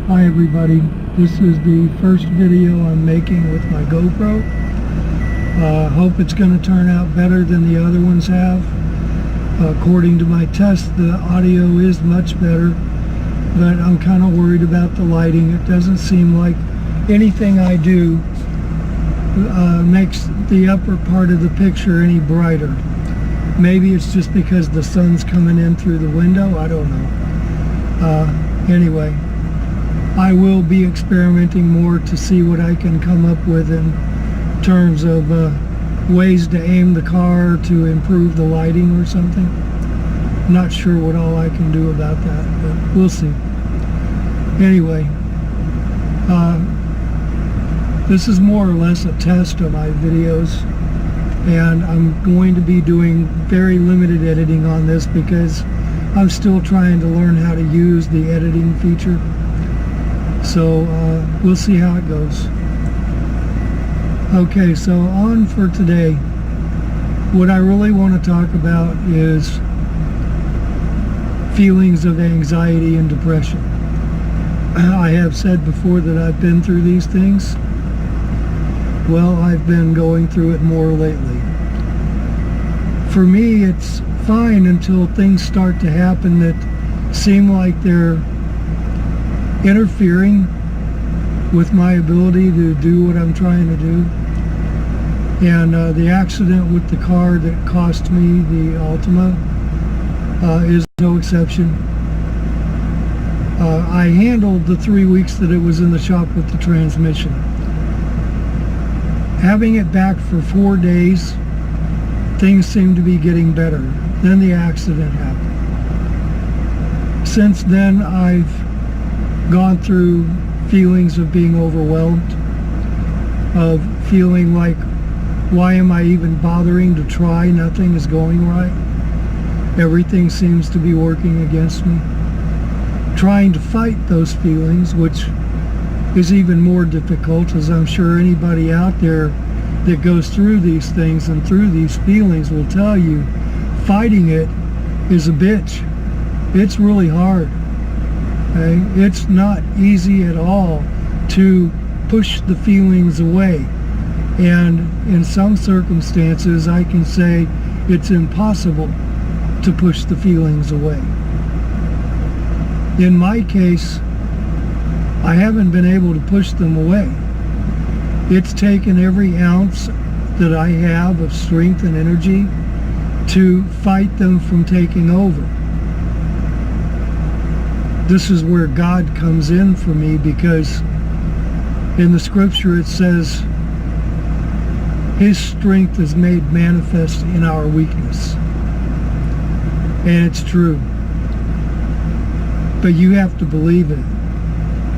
Hi everybody, this is the first video I'm making with my GoPro. Hope it's going to turn out better than the other ones have. According to my test, the audio is much better, but I'm kind of worried about the lighting. It doesn't seem like anything I do makes the upper part of the picture any brighter. Maybe it's just because the sun's coming in through the window, I don't know. Anyway, I will be experimenting more to see what I can come up with in terms of ways to aim the car to improve the lighting or something. I'm not sure what all I can do about that, but we'll see. Anyway, this is more or less a test of my videos, and I'm going to be doing very limited editing on this because I'm still trying to learn how to use the editing feature. So we'll see how it goes. Okay, so on for today. What I really want to talk about is feelings of anxiety and depression. I have said before that I've been through these things. Well, I've been going through it more lately. For me, it's fine until things start to happen that seem like they're interfering with my ability to do what I'm trying to do. And the accident with the car that cost me the Altima is no exception. I handled the 3 weeks that it was in the shop with the transmission. Having it back for 4 days, things seemed to be getting better. Then the accident happened. Since then, I've gone through feelings of being overwhelmed, of feeling like, why am I even bothering to try? Nothing is going right. Everything seems to be working against me. Trying to fight those feelings, which is even more difficult, as I'm sure anybody out there that goes through these things and through these feelings will tell you, fighting it is a bitch. It's really hard. Okay? It's not easy at all to push the feelings away. And in some circumstances, I can say it's impossible to push the feelings away. In my case, I haven't been able to push them away. It's taken every ounce that I have of strength and energy to fight them from taking over. This is where God comes in for me, because in the scripture it says, His strength is made manifest in our weakness. And it's true. But you have to believe it.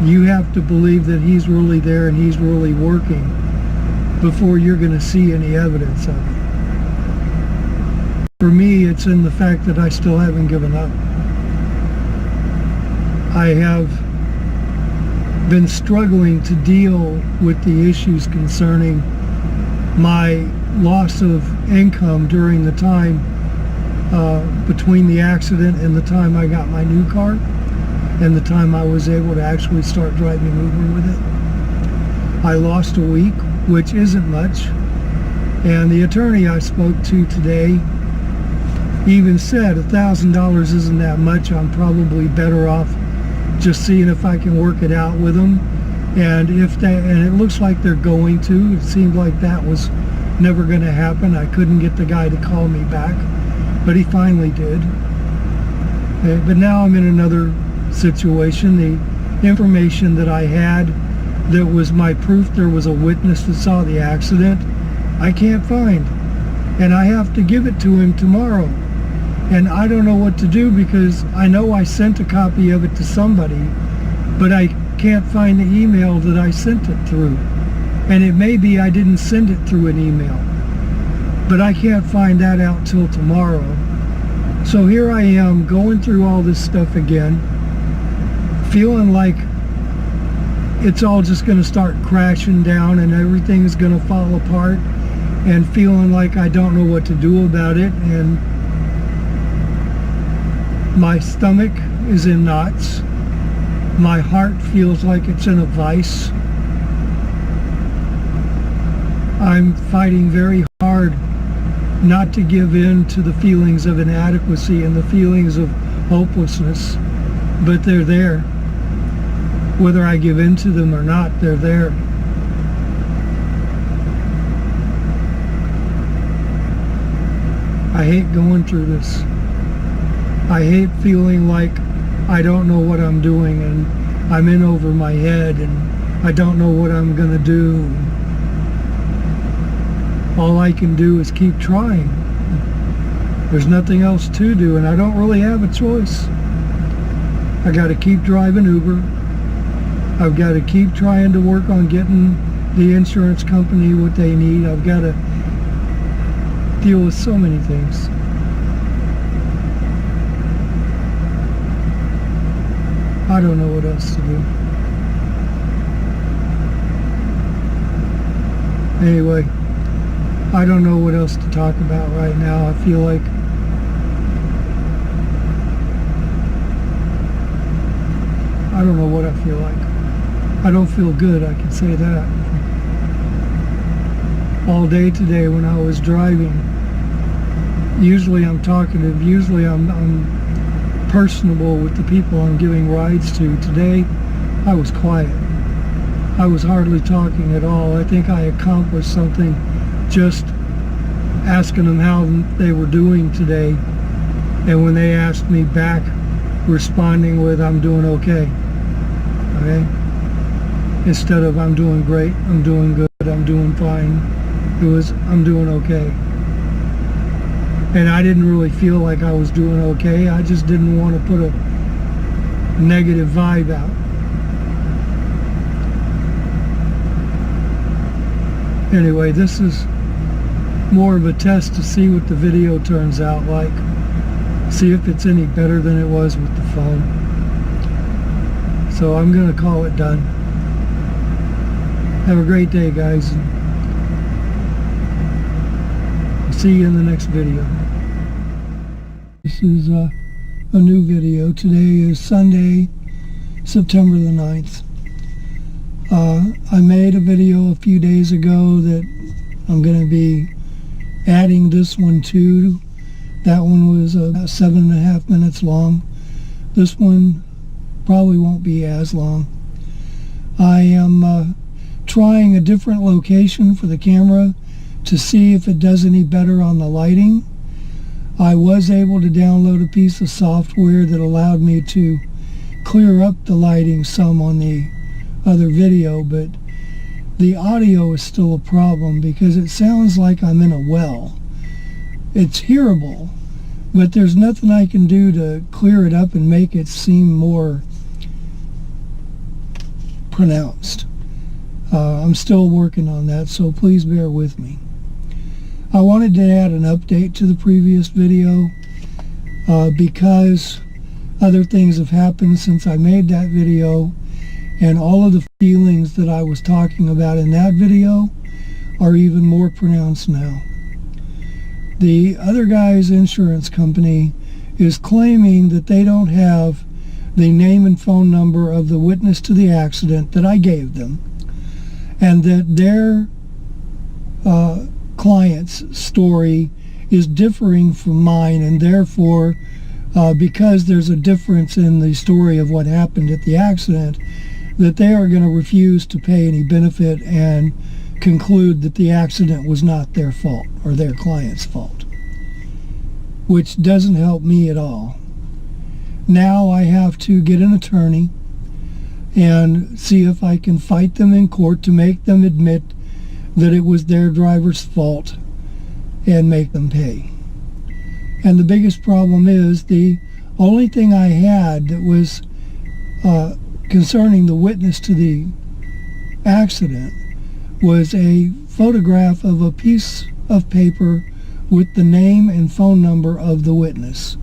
You have to believe that He's really there and He's really working before you're going to see any evidence of it. For me, it's in the fact that I still haven't given up. I have been struggling to deal with the issues concerning my loss of income during the time between the accident and the time I got my new car and the time I was able to actually start driving Uber with it. I lost a week, which isn't much, and the attorney I spoke to today even said $1,000 isn't that much. I'm probably better off just seeing if I can work it out with them. And it looks like they're going to. It seemed like that was never going to happen. I couldn't get the guy to call me back, but he finally did. But now I'm in another situation. The information that I had that was my proof there was a witness that saw the accident, I can't find. And I have to give it to him tomorrow. And I don't know what to do, because I know I sent a copy of it to somebody, but I can't find the email that I sent it through. And it may be I didn't send it through an email, but I can't find that out till tomorrow. So here I am going through all this stuff again, feeling like it's all just going to start crashing down and everything is going to fall apart, and feeling like I don't know what to do about it, and my stomach is in knots. My heart feels like it's in a vice. I'm fighting very hard not to give in to the feelings of inadequacy and the feelings of hopelessness, but they're there. Whether I give in to them or not, they're there. I hate going through this. I hate feeling like I don't know what I'm doing and I'm in over my head and I don't know what I'm going to do. All I can do is keep trying. There's nothing else to do, and I don't really have a choice. I got to keep driving Uber. I've got to keep trying to work on getting the insurance company what they need. I've got to deal with so many things. I don't know what else to do. Anyway, I don't know what else to talk about right now. I feel like I don't know what I feel like. I don't feel good, I can say that. All day today when I was driving, usually I'm talkative, usually I'm personable with the people I'm giving rides to. Today, I was quiet. I was hardly talking at all. I think I accomplished something just asking them how they were doing today, and when they asked me back, responding with I'm doing okay. Okay? Instead of I'm doing great, I'm doing good, I'm doing fine, it was I'm doing okay. And I didn't really feel like I was doing okay. I just didn't want to put a negative vibe out. Anyway, this is more of a test to see what the video turns out like. See if it's any better than it was with the phone. So I'm going to call it done. Have a great day, guys. I'll see you in the next video. This is a new video. Today is Sunday, September the 9th. I made a video a few days ago that I'm going to be adding this one to. That one was about 7.5 minutes long. This one probably won't be as long. I am trying a different location for the camera to see if it does any better on the lighting. I was able to download a piece of software that allowed me to clear up the lighting some on the other video, but the audio is still a problem because it sounds like I'm in a well. It's hearable, but there's nothing I can do to clear it up and make it seem more pronounced. I'm still working on that, so please bear with me. I wanted to add an update to the previous video because other things have happened since I made that video, and all of the feelings that I was talking about in that video are even more pronounced now. The other guy's insurance company is claiming that they don't have the name and phone number of the witness to the accident that I gave them, and that their client's story is differing from mine, and therefore because there's a difference in the story of what happened at the accident, that they are going to refuse to pay any benefit and conclude that the accident was not their fault or their client's fault, which doesn't help me at all. Now I have to get an attorney and see if I can fight them in court to make them admit that it was their driver's fault and make them pay. And the biggest problem is the only thing I had that was concerning the witness to the accident was a photograph of a piece of paper with the name and phone number of the witness.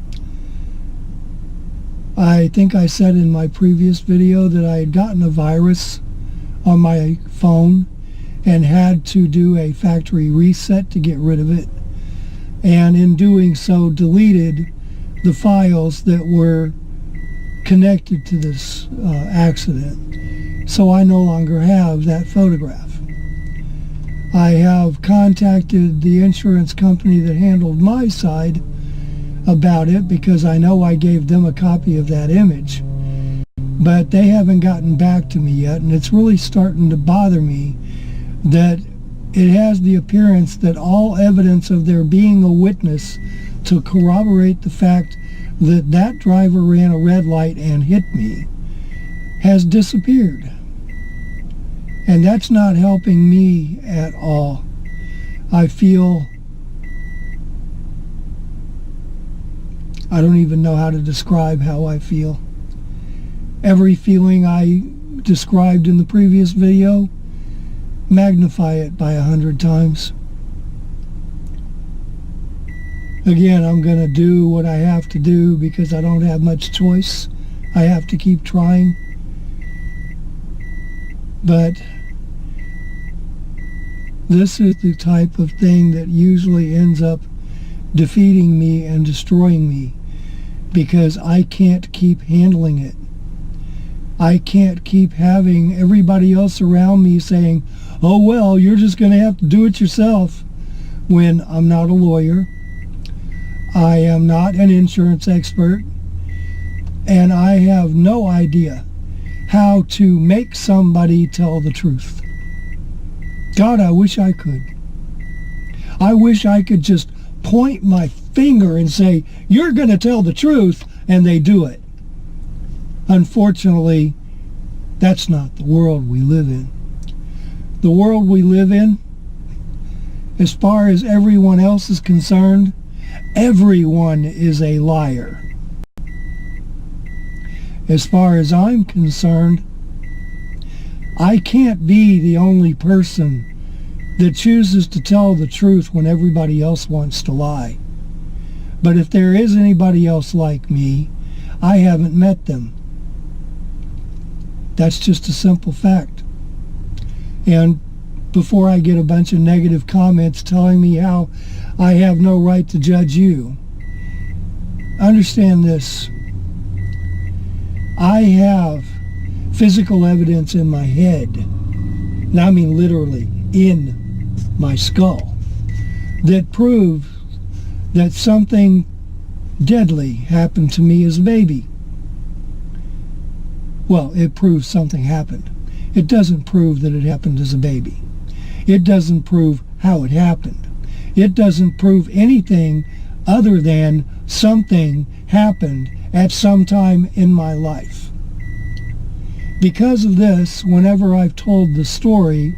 I think I said in my previous video that I had gotten a virus on my phone and had to do a factory reset to get rid of it, and in doing so deleted the files that were connected to this accident. So I no longer have that photograph. I have contacted the insurance company that handled my side about it because I know I gave them a copy of that image. But they haven't gotten back to me yet, and it's really starting to bother me that it has the appearance that all evidence of there being a witness to corroborate the fact that that driver ran a red light and hit me has disappeared. And that's not helping me at all. I feel, I don't even know how to describe how I feel. Every feeling I described in the previous video, magnify it by 100 times. Again, I'm going to do what I have to do because I don't have much choice. I have to keep trying. But this is the type of thing that usually ends up defeating me and destroying me because I can't keep handling it. I can't keep having everybody else around me saying, oh well, you're just going to have to do it yourself, when I'm not a lawyer, I am not an insurance expert, and I have no idea how to make somebody tell the truth. God, I wish I could. I wish I could just point my finger and say, you're going to tell the truth, and they do it. Unfortunately, that's not the world we live in. The world we live in, as far as everyone else is concerned, everyone is a liar. As far as I'm concerned, I can't be the only person that chooses to tell the truth when everybody else wants to lie. But if there is anybody else like me, I haven't met them. That's just a simple fact. And before I get a bunch of negative comments telling me how I have no right to judge you, understand this. I have physical evidence in my head, and I mean literally in my skull, that proves that something deadly happened to me as a baby. Well, it proves something happened. It doesn't prove that it happened as a baby. It doesn't prove how it happened. It doesn't prove anything other than something happened at some time in my life. Because of this, whenever I've told the story,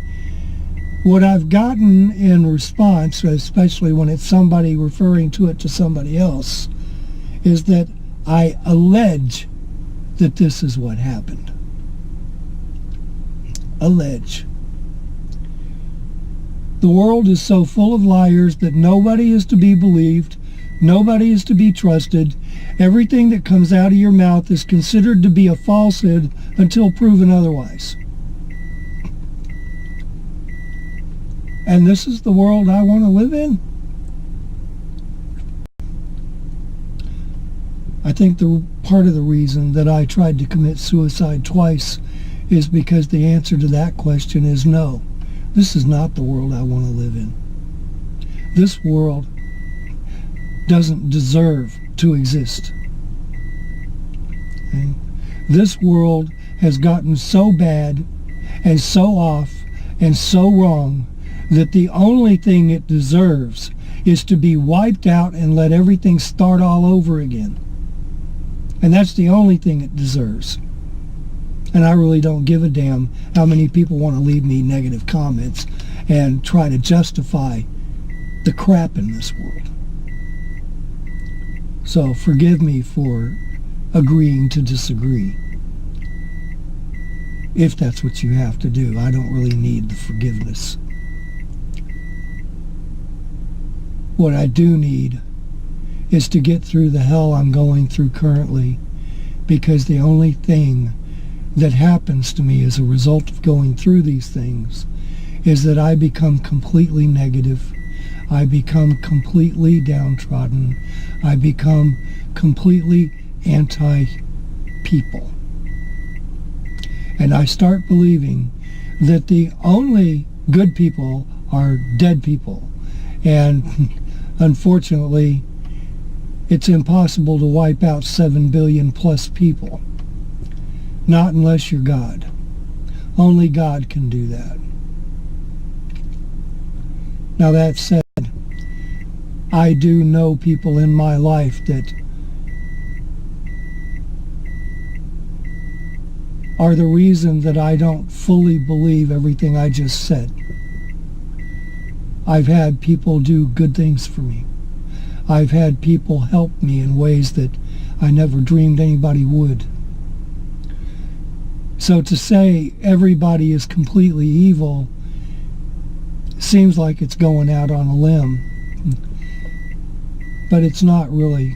what I've gotten in response, especially when it's somebody referring to it to somebody else, is that I allege that this is what happened. Allege. The world is so full of liars that nobody is to be believed, nobody is to be trusted. Everything that comes out of your mouth is considered to be a falsehood until proven otherwise. And this is the world I want to live in? I think the part of the reason that I tried to commit suicide twice is because the answer to that question is no. This is not the world I want to live in. This world doesn't deserve to exist. Okay? This world has gotten so bad and so off and so wrong that the only thing it deserves is to be wiped out and let everything start all over again. And that's the only thing it deserves. And I really don't give a damn how many people want to leave me negative comments and try to justify the crap in this world. So forgive me for agreeing to disagree. If that's what you have to do. I don't really need the forgiveness. What I do need is to get through the hell I'm going through currently, because the only thing that happens to me as a result of going through these things is that I become completely negative. I become completely downtrodden. I become completely anti-people. people. And I start believing that the only good people are dead people. And unfortunately, it's impossible to wipe out 7 billion plus people. Not unless you're God. Only God can do that. Now that said, I do know people in my life that are the reason that I don't fully believe everything I just said. I've had people do good things for me. I've had people help me in ways that I never dreamed anybody would. So to say everybody is completely evil seems like it's going out on a limb. But it's not really.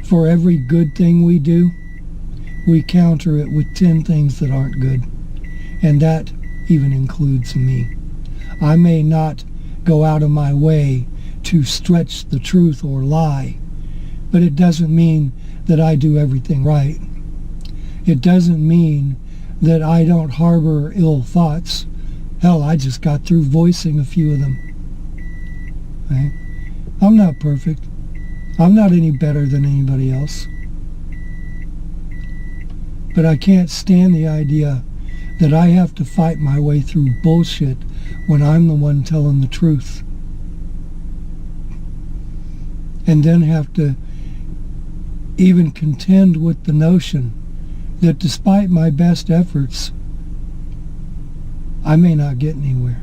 For every good thing we do, we counter it with 10 things that aren't good. And that even includes me. I may not go out of my way to stretch the truth or lie, but it doesn't mean that I do everything right. It doesn't mean that I don't harbor ill thoughts. Hell, I just got through voicing a few of them. Right? I'm not perfect. I'm not any better than anybody else. But I can't stand the idea that I have to fight my way through bullshit when I'm the one telling the truth. And then have to even contend with the notion that despite my best efforts, I may not get anywhere.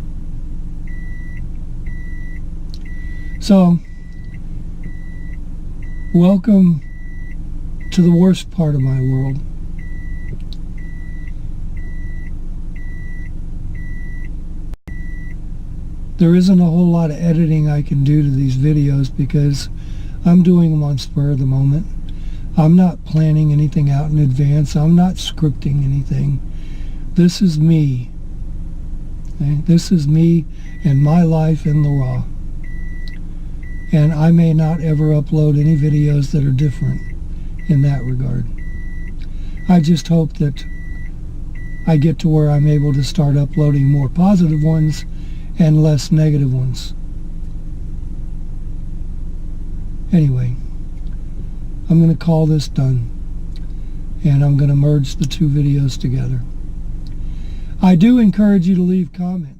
So, welcome to the worst part of my world. There isn't a whole lot of editing I can do to these videos because I'm doing them on spur of the moment. I'm not planning anything out in advance. I'm not scripting anything. This is me. Okay? This is me and my life in the raw. And I may not ever upload any videos that are different in that regard. I just hope that I get to where I'm able to start uploading more positive ones and less negative ones. Anyway, I'm going to call this done, and I'm going to merge the two videos together. I do encourage you to leave comments.